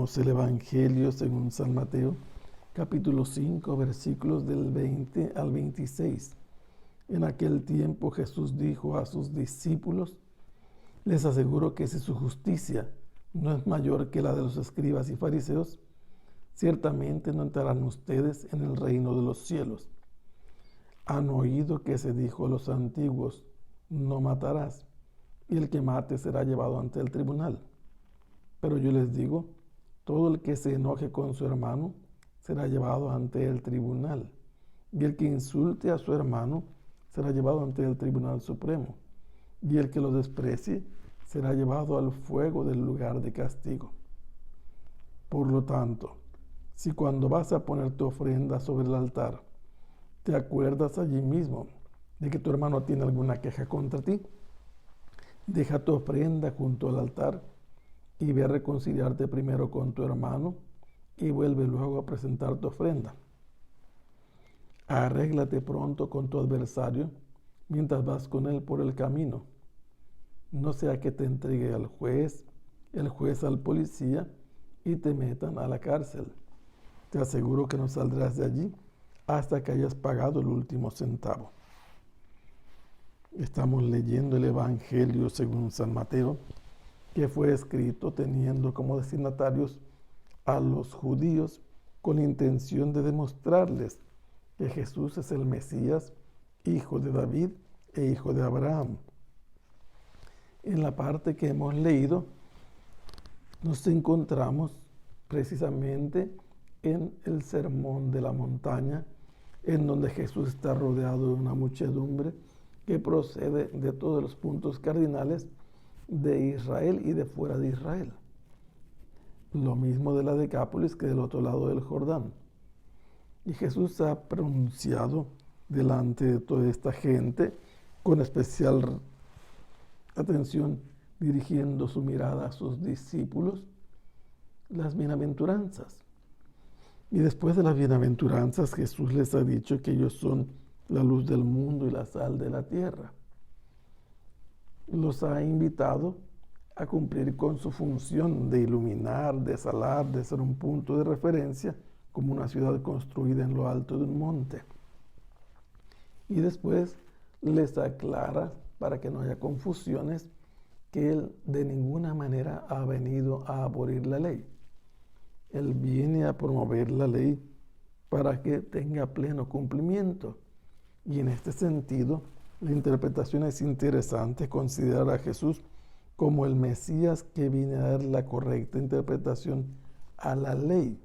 Leemos el Evangelio según San Mateo, capítulo 5, versículos del 20 al 26. En aquel tiempo Jesús dijo a sus discípulos: les aseguro que si su justicia no es mayor que la de los escribas y fariseos, ciertamente no entrarán ustedes en el reino de los cielos. Han oído que se dijo a los antiguos: no matarás, y el que mate será llevado ante el tribunal. Pero yo les digo, todo el que se enoje con su hermano será llevado ante el tribunal, y el que insulte a su hermano será llevado ante el tribunal supremo, y el que lo desprecie será llevado al fuego del lugar de castigo. Por lo tanto, si cuando vas a poner tu ofrenda sobre el altar, te acuerdas allí mismo de que tu hermano tiene alguna queja contra ti, deja tu ofrenda junto al altar y ve a reconciliarte primero con tu hermano y vuelve luego a presentar tu ofrenda. Arréglate pronto con tu adversario mientras vas con él por el camino. No sea que te entregue al juez, el juez al policía y te metan a la cárcel. Te aseguro que no saldrás de allí hasta que hayas pagado el último centavo. Estamos leyendo el Evangelio según San Mateo, que fue escrito teniendo como destinatarios a los judíos con intención de demostrarles que Jesús es el Mesías, hijo de David e hijo de Abraham. En la parte que hemos leído, nos encontramos precisamente en el Sermón de la Montaña, en donde Jesús está rodeado de una muchedumbre que procede de todos los puntos cardinales de Israel y de fuera de Israel. Lo mismo de la Decápolis que del otro lado del Jordán. Y Jesús ha pronunciado delante de toda esta gente, con especial atención, dirigiendo su mirada a sus discípulos, las bienaventuranzas. Y después de las bienaventuranzas, Jesús les ha dicho que ellos son la luz del mundo y la sal de la tierra. Los ha invitado a cumplir con su función de iluminar, de salar, de ser un punto de referencia, como una ciudad construida en lo alto de un monte. Y después les aclara, para que no haya confusiones, que Él de ninguna manera ha venido a abolir la ley. Él viene a promover la ley para que tenga pleno cumplimiento. Y en este sentido, la interpretación es interesante, considerar a Jesús como el Mesías que viene a dar la correcta interpretación a la ley.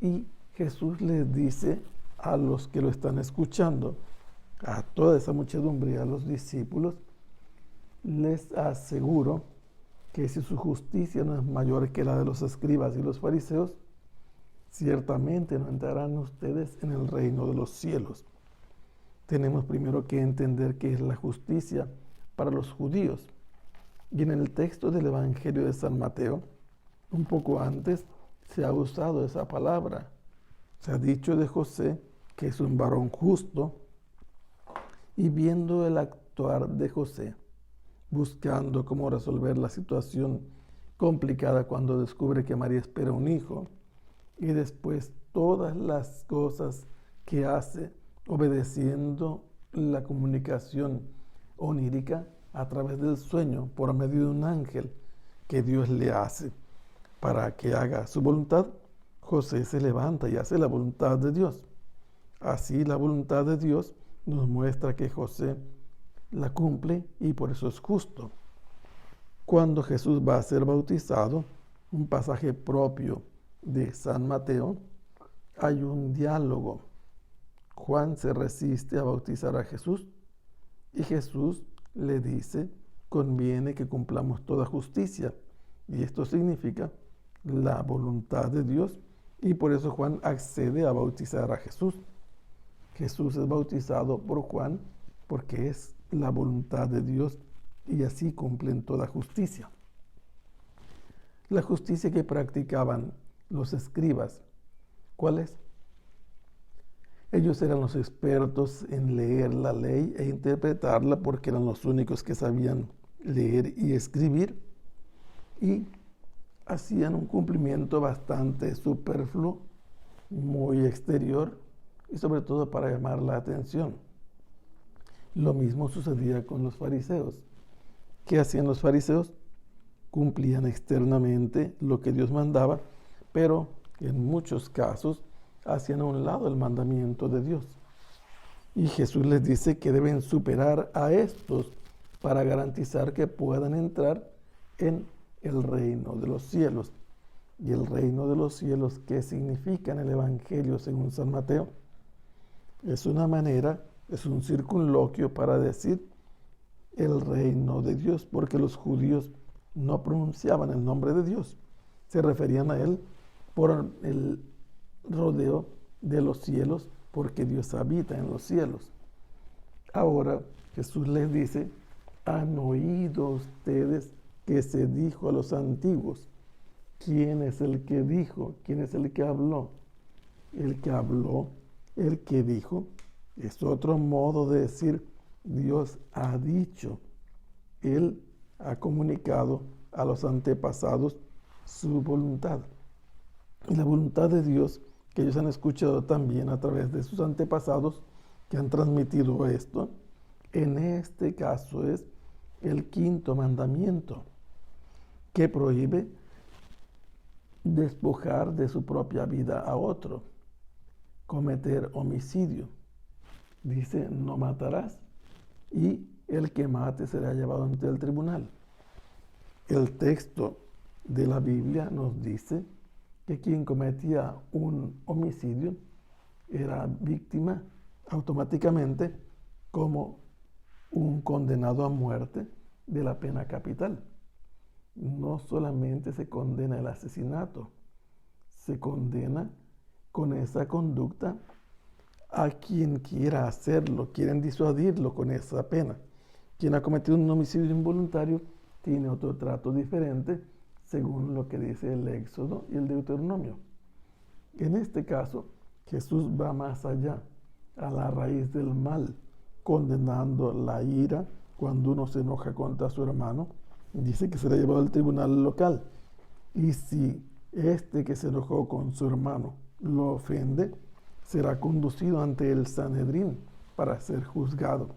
Y Jesús les dice a los que lo están escuchando, a toda esa muchedumbre y a los discípulos, les aseguro que si su justicia no es mayor que la de los escribas y los fariseos, ciertamente no entrarán ustedes en el reino de los cielos. Tenemos primero que entender qué es la justicia para los judíos. Y en el texto del Evangelio de San Mateo, un poco antes, se ha usado esa palabra. Se ha dicho de José que es un varón justo, y viendo el actuar de José, buscando cómo resolver la situación complicada cuando descubre que María espera un hijo, y después todas las cosas que hace obedeciendo la comunicación onírica a través del sueño por medio de un ángel que Dios le hace para que haga su voluntad, José se levanta y hace la voluntad de Dios. Así la voluntad de Dios nos muestra que José la cumple y por eso es justo. Cuando Jesús va a ser bautizado, un pasaje propio de San Mateo, hay un diálogo. Juan se resiste a bautizar a Jesús y Jesús le dice: conviene que cumplamos toda justicia. Y esto significa la voluntad de Dios, y por eso Juan accede a bautizar a Jesús. Jesús es bautizado por Juan porque es la voluntad de Dios y así cumplen toda justicia. La justicia que practicaban los escribas, ¿cuál es? Ellos eran los expertos en leer la ley e interpretarla porque eran los únicos que sabían leer y escribir, y hacían un cumplimiento bastante superfluo, muy exterior y sobre todo para llamar la atención. Lo mismo sucedía con los fariseos. ¿Qué hacían los fariseos? Cumplían externamente lo que Dios mandaba, pero en muchos casos hacían a un lado el mandamiento de Dios. Y Jesús les dice que deben superar a estos para garantizar que puedan entrar en el reino de los cielos. Y el reino de los cielos, ¿qué significa en el Evangelio según San Mateo? Es una manera, es un circunloquio para decir el reino de Dios, porque los judíos no pronunciaban el nombre de Dios, se referían a él por el rodeo de los cielos, porque Dios habita en los cielos. Ahora Jesús les dice: han oído ustedes que se dijo a los antiguos. ¿Quién es el que dijo? ¿Quién es el que habló? El que habló, el que dijo, es otro modo de decir Dios ha dicho. Él ha comunicado a los antepasados su voluntad. Y la voluntad de Dios, que ellos han escuchado también a través de sus antepasados, que han transmitido esto, en este caso es el quinto mandamiento, que prohíbe despojar de su propia vida a otro, cometer homicidio. Dice: no matarás, y el que mate será llevado ante el tribunal. El texto de la Biblia nos dice que quien cometía un homicidio era víctima automáticamente como un condenado a muerte de la pena capital. No solamente se condena el asesinato, se condena con esa conducta a quien quiera hacerlo, quieren disuadirlo con esa pena. Quien ha cometido un homicidio involuntario tiene otro trato diferente según lo que dice el Éxodo y el Deuteronomio. En este caso, Jesús va más allá, a la raíz del mal, condenando la ira cuando uno se enoja contra su hermano. Dice que será llevado al tribunal local. Y si este que se enojó con su hermano lo ofende, será conducido ante el Sanedrín para ser juzgado.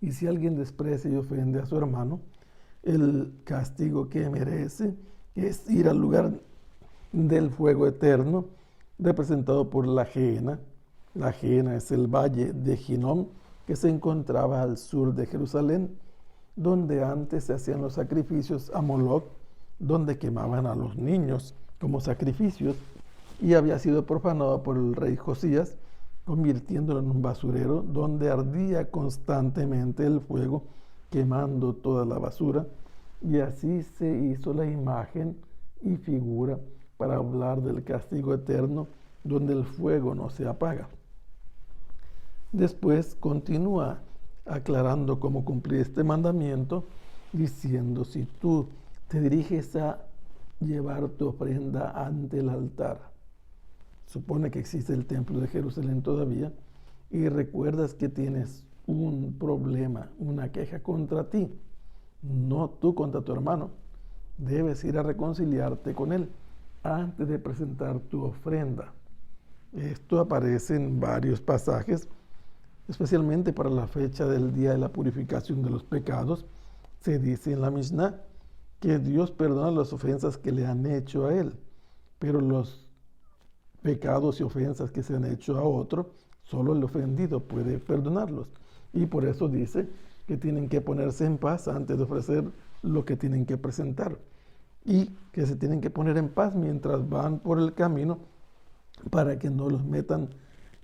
Y si alguien desprecia y ofende a su hermano, el castigo que merece es ir al lugar del fuego eterno, representado por la Gehenna. La Gehenna es el valle de Hinnom, que se encontraba al sur de Jerusalén, donde antes se hacían los sacrificios a Moloc, donde quemaban a los niños como sacrificios, y había sido profanado por el rey Josías, convirtiéndolo en un basurero donde ardía constantemente el fuego, quemando toda la basura, y así se hizo la imagen y figura para hablar del castigo eterno, donde el fuego no se apaga. Después continúa aclarando cómo cumplir este mandamiento, diciendo: si tú te diriges a llevar tu ofrenda ante el altar, supone que existe el templo de Jerusalén todavía, y recuerdas que tienes un problema, una queja contra ti, no tú contra tu hermano, debes ir a reconciliarte con él antes de presentar tu ofrenda. Esto aparece en varios pasajes, especialmente para la fecha del día de la purificación de los pecados. Se dice en la Mishnah que Dios perdona las ofensas que le han hecho a él, pero los pecados y ofensas que se han hecho a otro, solo el ofendido puede perdonarlos. Y por eso dice que tienen que ponerse en paz antes de ofrecer lo que tienen que presentar, y que se tienen que poner en paz mientras van por el camino, para que no los metan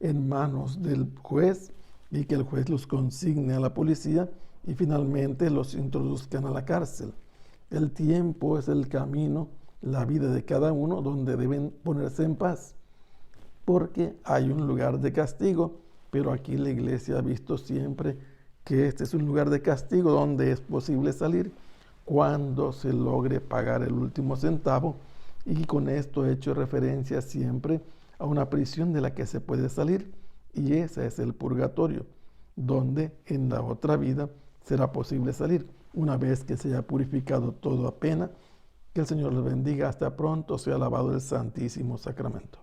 en manos del juez y que el juez los consigne a la policía y finalmente los introduzcan a la cárcel. El tiempo es el camino, la vida de cada uno, donde deben ponerse en paz, porque hay un lugar de castigo, pero aquí la iglesia ha visto siempre que este es un lugar de castigo donde es posible salir cuando se logre pagar el último centavo, y con esto he hecho referencia siempre a una prisión de la que se puede salir, y ese es el purgatorio, donde en la otra vida será posible salir, una vez que se haya purificado toda pena Que el Señor les bendiga. Hasta pronto. Sea alabado el Santísimo Sacramento.